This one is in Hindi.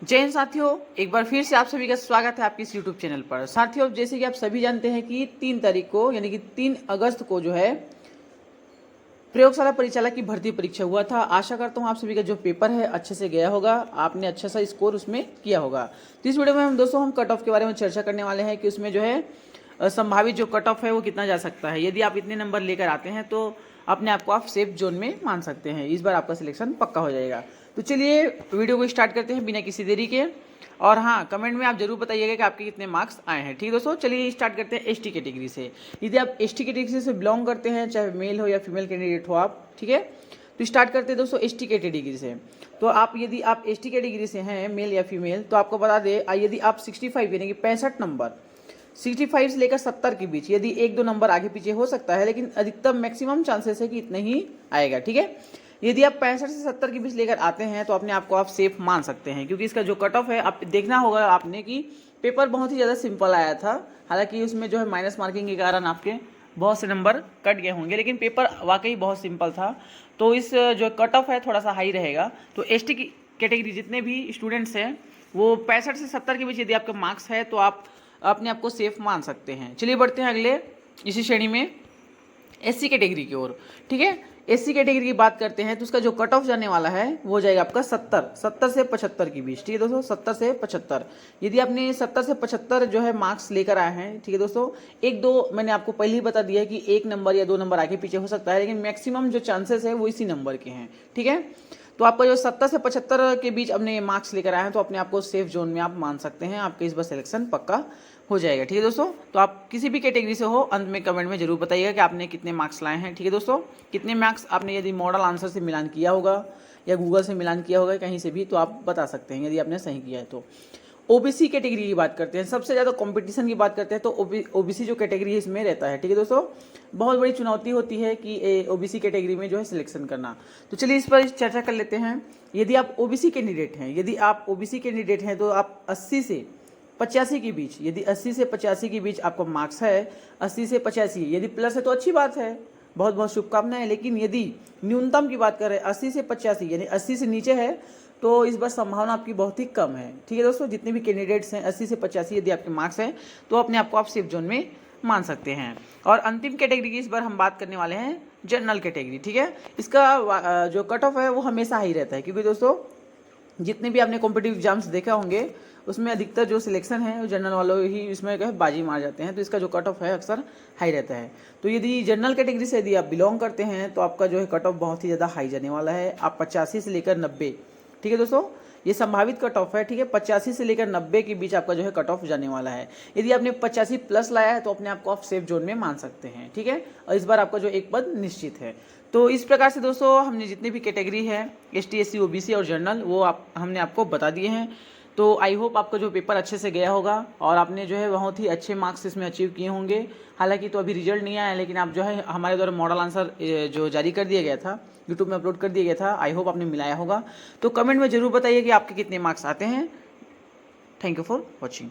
जय हिंद साथियों, एक बार फिर से आप सभी का स्वागत है आपके इस YouTube चैनल पर। साथियों, जैसे कि आप सभी जानते हैं कि 3 तारीख को यानी कि 3 अगस्त को जो है प्रयोगशाला परिचालक की भर्ती परीक्षा हुआ था। आशा करता हूं आप सभी का जो पेपर है अच्छे से गया होगा, आपने अच्छा सा स्कोर उसमें किया होगा। तो इस वीडियो में हम कट ऑफ के बारे में चर्चा करने वाले हैं कि उसमें जो है संभावित जो कट ऑफ है वो कितना जा सकता है। यदि आप इतने नंबर लेकर आते हैं तो अपने आप को आप सेफ जोन में मान सकते हैं, इस बार आपका सिलेक्शन पक्का हो जाएगा। तो चलिए वीडियो को स्टार्ट करते हैं बिना किसी देरी के। और हाँ, कमेंट में आप जरूर बताइएगा कि आपके कितने मार्क्स आए हैं। ठीक है दोस्तों, चलिए स्टार्ट करते हैं एसटी कैटेगरी से। यदि आप एसटी कैटेगरी से बिलोंग करते हैं, चाहे मेल हो या फीमेल कैंडिडेट हो आप, ठीक है, तो स्टार्ट करते हैं दोस्तों एसटी कैटेगरी से। तो यदि आप एसटी कैटेगरी से हैं, मेल या फीमेल, तो आपको बता दें, यदि आप 65 यानी कि 65 नंबर 65 से लेकर 70 के बीच, यदि 1-2 नंबर आगे पीछे हो सकता है, लेकिन अधिकतम मैक्सिमम चांसेस है कि इतना ही आएगा। ठीक है, यदि आप 65 से 70 के बीच लेकर आते हैं तो अपने आप को आप सेफ मान सकते हैं, क्योंकि इसका जो कट ऑफ है, आप देखना होगा आपने कि पेपर बहुत ही ज़्यादा सिंपल आया था। हालांकि उसमें जो है माइनस मार्किंग के कारण आपके बहुत से नंबर कट गए होंगे, लेकिन पेपर वाकई बहुत सिंपल था। तो इस जो कट ऑफ है थोड़ा सा हाई रहेगा। तो एसटी की कैटेगरी जितने भी स्टूडेंट्स हैं वो 65 से 70 के बीच यदि आपके मार्क्स है तो आप अपने आप को सेफ मान सकते हैं। चलिए बढ़ते हैं अगले इसी श्रेणी में एससी कैटेगरी की ओर। ठीक है, एससी कैटेगरी की बात करते हैं तो उसका जो कट ऑफ जाने वाला है वो जाएगा आपका 70 से 75 के बीच। ठीक है दोस्तों, 70 से 75। यदि आपने 70 से 75 जो है मार्क्स लेकर आए हैं, ठीक है दोस्तों, 1-2 मैंने आपको पहले ही बता दिया है कि 1 नंबर या 2 नंबर आगे पीछे हो सकता है, लेकिन मैक्सिमम जो चांसेस है वो इसी नंबर के हैं। ठीक है, तो आपका जो 70 से 75 के बीच अपने मार्क्स लेकर आए हैं तो अपने आप को सेफ जोन में आप मान सकते हैं, आपके इस बार सिलेक्शन पक्का हो जाएगा। ठीक है दोस्तों, तो आप किसी भी कैटेगरी से हो, अंत में कमेंट में जरूर बताइएगा कि आपने कितने मार्क्स लाए हैं। ठीक है दोस्तों, कितने मार्क्स आपने यदि मॉडल आंसर से मिलान किया होगा या गूगल से मिलान किया होगा कहीं से भी, तो आप बता सकते हैं यदि आपने सही किया है तो। ओबीसी कैटेगरी की बात करते हैं, सबसे ज़्यादा कंपटीशन की बात करते हैं तो ओबीसी जो कैटेगरी है इसमें रहता है। ठीक है दोस्तों, बहुत बड़ी चुनौती होती है कि ओबीसी कैटेगरी में जो है सिलेक्शन करना। तो चलिए इस पर चर्चा कर लेते हैं। यदि आप ओबीसी कैंडिडेट हैं तो आप 80 से 85 के बीच, यदि 80 से 85 के बीच आपका मार्क्स है, 80 से 85, यदि प्लस है तो अच्छी बात है, बहुत बहुत शुभकामनाएं। लेकिन यदि न्यूनतम की बात करें 80 से 85 यानी 80 से नीचे है तो इस बार संभावना आपकी बहुत ही कम है। ठीक है दोस्तों, जितने भी कैंडिडेट्स हैं 80 से 85 यदि आपके मार्क्स हैं तो अपने आप को आप सेफ जोन में मान सकते हैं। और अंतिम कैटेगरी की इस बार हम बात करने वाले हैं जनरल कैटेगरी। ठीक है, इसका जो कट ऑफ है वो हमेशा हाई रहता है, क्योंकि दोस्तों जितने भी आपने कॉम्पिटिटिव एग्जाम्स देखा होंगे उसमें अधिकतर जो सिलेक्शन है वो जनरल वालों ही इसमें जो है बाजी मार जाते हैं, तो इसका जो कट ऑफ है अक्सर हाई रहता है। तो यदि जनरल कैटेगरी से यदि आप बिलोंग करते हैं तो आपका जो है कट ऑफ बहुत ही ज़्यादा हाई जाने वाला है। आप 85 से लेकर 90, ठीक है दोस्तों, ये संभावित कट ऑफ है। ठीक है, 85 से लेकर 90 के बीच आपका जो है कट ऑफ जाने वाला है। यदि आपने 85 प्लस लाया है तो अपने आप को आप सेफ जोन में मान सकते हैं। ठीक है, और इस बार आपका जो एक पद निश्चित है। तो इस प्रकार से दोस्तों हमने जितनी भी कैटेगरी है एसटी, एससी, ओबीसी और जनरल वो हमने आपको बता दिए हैं। तो आई होप आपका जो पेपर अच्छे से गया होगा और आपने जो है बहुत ही अच्छे मार्क्स इसमें अचीव किए होंगे। हालांकि तो अभी रिजल्ट नहीं आया है, लेकिन आप जो है हमारे द्वारा मॉडल आंसर जो जारी कर दिया गया था, यूट्यूब में अपलोड कर दिया गया था, आई होप आपने मिलाया होगा। तो कमेंट में जरूर बताइए कि आपके कितने मार्क्स आते हैं। Thank you for watching.